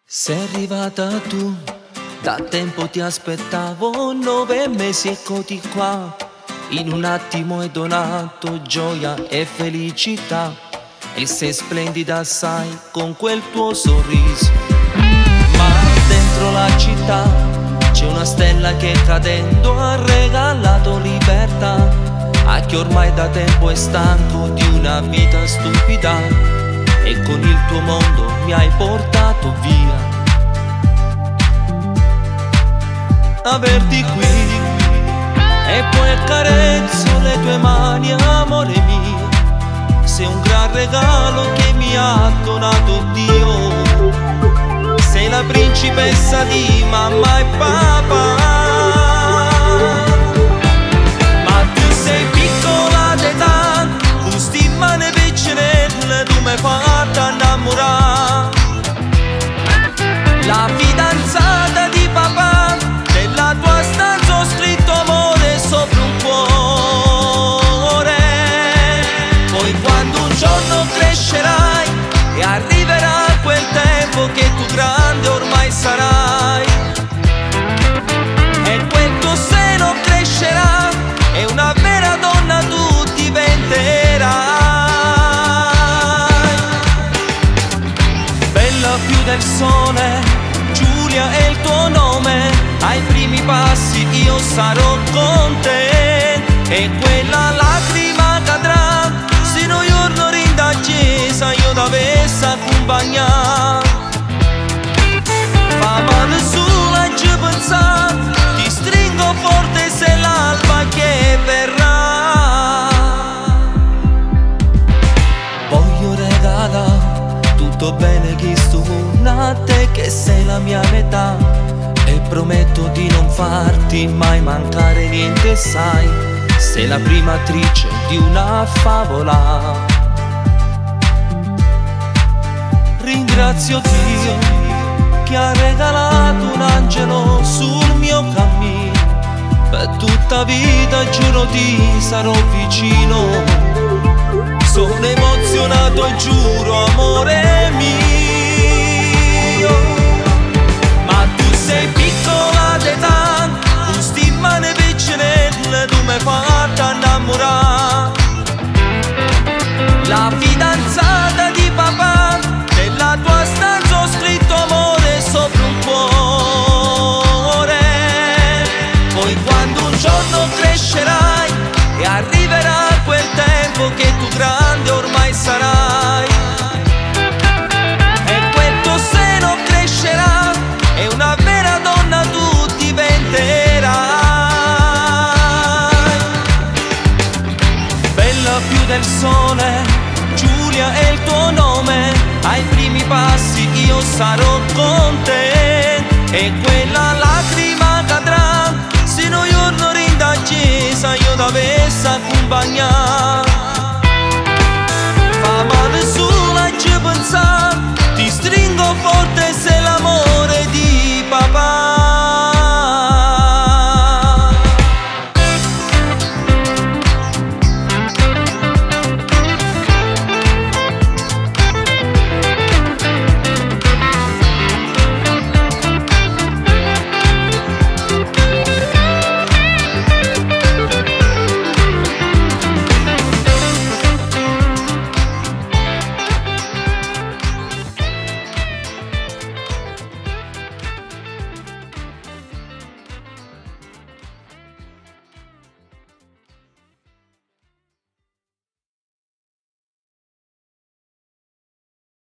Sei arrivata tu, da tempo ti aspettavo, 9 mesi eccoti qua. In un attimo hai donato gioia e felicità, e sei splendida assai con quel tuo sorriso. Ma dentro la città c'è una stella che cadendo ha regalato libertà a chi ormai da tempo è stanco di una vita stupida. E con il tuo mondo mi hai portato via. Averti qui e poi accarezzo le tue mani, amore mio. Sei un gran regalo che mi ha donato Dio. Sei la principessa di mamma e papà. Ma tu sei piccola d'età, con sti mani piccinelle tu mi hai fatta innamorare. La fidanzata di papà, nella tua stanza ho scritto amore sopra un cuore. Poi quando un giorno crescerai e arriverà quel tempo che tu grande ormai sarai, e quel tuo seno crescerà e una vera donna tu diventerai. Bella più del sole, Giulia è il tuo nome, ai primi passi io sarò con te. E quella lacrima cadrà, se non giorno rinda chiesa io t'avessi accompagnato. Fa mano sulla ci pensare, ti stringo forte se l'alba che verrà. Voglio regalare tutto bene che sto a te che sei la mia metà, e prometto di non farti mai mancare niente, sai. Sei la prima attrice di una favola. Ringrazio Dio che ha regalato un angelo sul mio cammino. Per tutta vita giuro ti sarò vicino. Sono emozionato e giuro amore mio. Ma tu sei piccola d'età, con sti mani piccinelle tu mi hai fatta innamorare. La fidanzata di papà, nella tua stanza ho scritto amore sopra un cuore. Poi quando un giorno crescerai e arriverà quel tempo che tu grande ormai sarai, e quel tuo seno crescerà e una vera donna tu diventerai. Bella più del sole, Giulia è il tuo nome, ai primi passi io sarò con te. E quella lacrima cadrà, se non giorno rinda chiesa io t'avessi accompagnato.